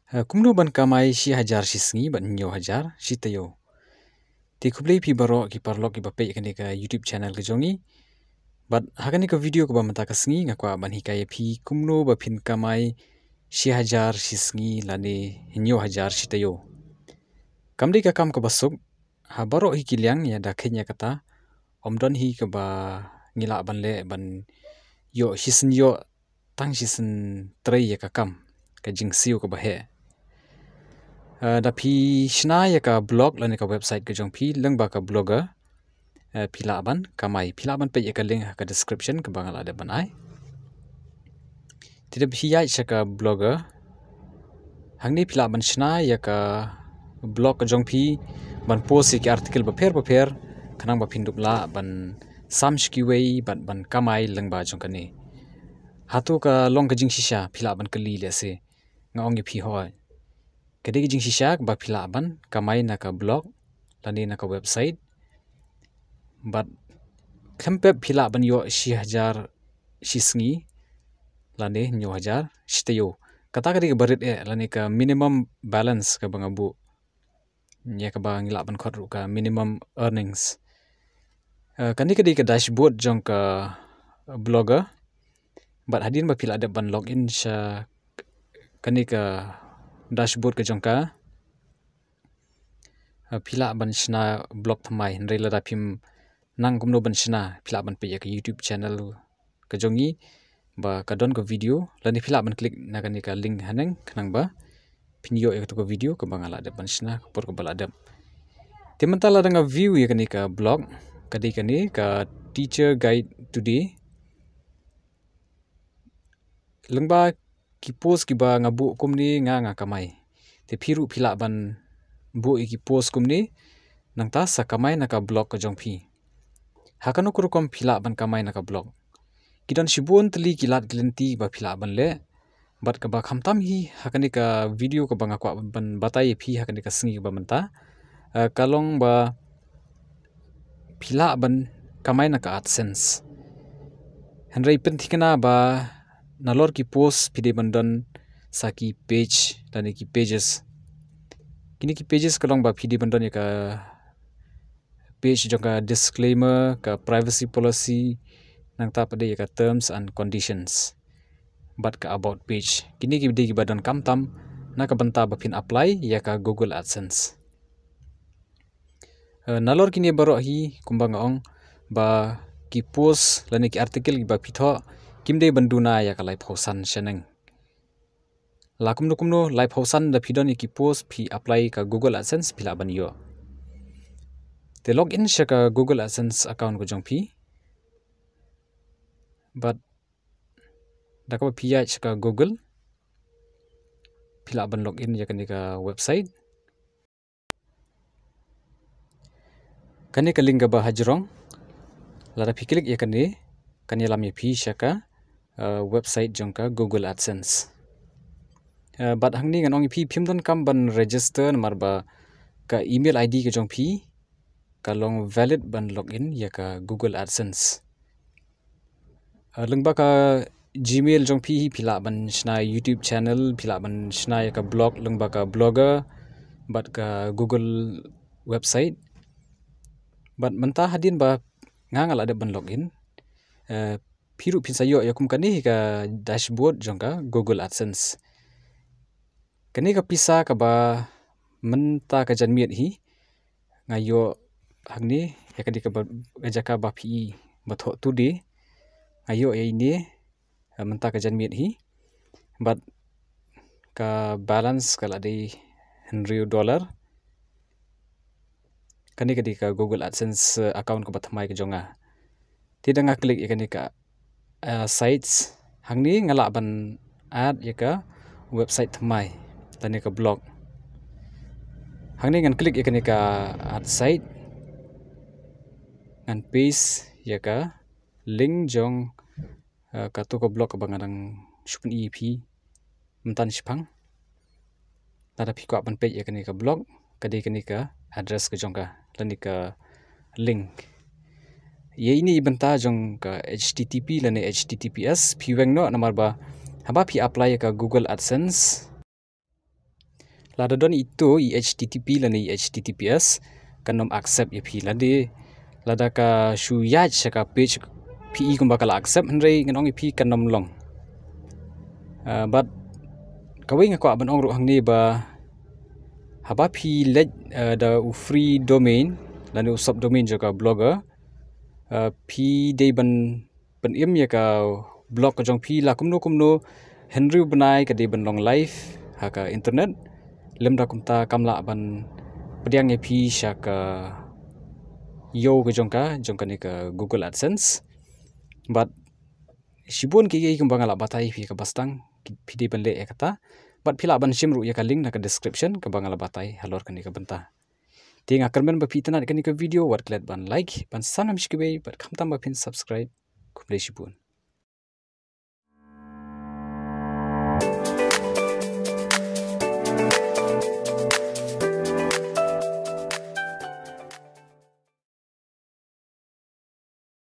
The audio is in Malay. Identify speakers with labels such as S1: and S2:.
S1: Kumno ban Kamai Shisngi ban Shitaïew. Te kublei pi barok ki parlok ki bapek kan ka YouTube channel ke jongi. But hakan ka video ko ba mata ka sngi ngakwa ban hikai pi kumno ba pin Kamai Shisngi lane Shitaïew. Kamdi ka kam ka basuk ha barok hi kiliang ya da kenya kata omdon hi ka ba ngila ban le ban yo Shisngi tang nontrei ya ka kam ka jingsiu ka ba he. Da pi shna ya ka blog lani ka website ke jong pi leng ba ka blogger pilaban Kamai pilaban pe ya ka link ka description ke bangal ada banai. Tidak pi ya ka blogger hangni pilaban shna ya ka blog ke jong pi ban post ki artikel ba per kanang ba pinduk la ban kiwei ban Kamai leng ba jong kani. Hatu ka long ka jing shisha pilaban kali le se ngaong pi hoi. Kadang jing shisha ba pilaban Kamai na ka blog lani na ka website but kempep pilaban yo Shisngi lani Shitaïew kata kadi barit lani ka minimum balance ka bangabu ya ka bang ilaban khot ka minimum earnings kani ka dashboard jong ka blogger but hadin ba pilada ban login sha kani ka dashboard ke jongka pila ban shna blog phamai Hynrei Lada phim nang kumno ban shna pila ban pe ka YouTube channel ke jongi ba kadon ko video lani pila ban klik na kani ka link haneng kanang ba pinyo ya ko video ke bangala ada ban shna por ko balada temantala nga view ya kani ka blog kadi kani ka teacher guide today lengba ki post ki ba ngabu kumni nga Kamai te phiru phila ban bu ki post kumni nangta sa Kamai na ka blog ka jong phi hakano kurukom phila ban Kamai na ka blog kidan shibun tli kilat glenti ba phila ban le bat ka ba khamtam hi hakani ka video ka banga kwa ban batai phi hakani ka sngi ba manta kalong ba phila ban Kamai na ka AdSense Hynrei penthikana ba nalor ki post pide bandon saki page dan ki pages kini ki pages kalong ba pide bandon ya ka page jong disclaimer ka privacy policy nang ta pade ya ka terms and conditions but ka about page kini ki de ki badon kamtam na ka banta ba pin apply ya ka Google AdSense nalor kini baro hi kumbang ong ba ki post lani ki artikel ba pitho kimde banduna ya ka live hosan sheneng lakumno live hosan da pidon ki post pi apply ka Google AdSense pila ban yo te login sha ka Google AdSense account ko jong pi but da ka pi ya ka Google pila ban login ya kani ka website kani ka link ba hajrong lara pi klik ya kani lam ya pi sha ka website jongka Google AdSense. But hangni nganong pi phimdon kam ban register marba ka email ID ke jong pi kalong valid ban login ya ka Google AdSense. Lengba ka Gmail jong pi pila ban shna YouTube channel pila ban shna ya ka blog lengba ka blogger but ka Google website but mentah hadin ba ngangal ada ban login phiru phin sayo yakum kani ka dashboard jongka Google AdSense kani ka pisa ka ba mynta ka janmiet hi ngayo hangni ya kadi ka jaka ba phi ba thoh today ngayo ya ini mynta ka janmiet hi but ka balance kala di $100 kani kadi ka Google AdSense account ka bathmai ka jonga tidak ngaklik ya kani ka sites hangni ngala ban ad ya ka website thamai tani ka blog hangni ngan klik ya kani ka ad site ngan paste ya ka link jong ka to ka blog ka bangadang shupun ep mentan shaphang tada pi kwa ban page ya kani ka blog kadi kani ka address ka jong ka tani ka link ye ini ibenta jong ka http lani https piweng no namar ba haba pi apply ka Google AdSense Lada don itu HTTP lan HTTPS kanom accept ya pi lada ka shu yaj ka page PE kumba kala accept Hynrei ngongi pi kanom long. But kawai ngako aban ong ruang ni ba haba pi let da free domain lan subdomain juga blogger pi day ban im ya ka blog ka jong pi la kumno Hynrei benai ka day ban long live ha ka internet lem da kumta kamla ban pediang ya pi sha ka yo ka jong ka ni ka Google AdSense but shibun ki kumbang ala batai pi ka bastang pi day ban le ya kata but pila ban shimru ya ka link na ka description ka bangala batai halor ka ni ka benta tinga kermen ba pi tanat ka ni ka video wat klet ban like ban sanam shkiwei bat khamtam ba pin subscribe kumle shibun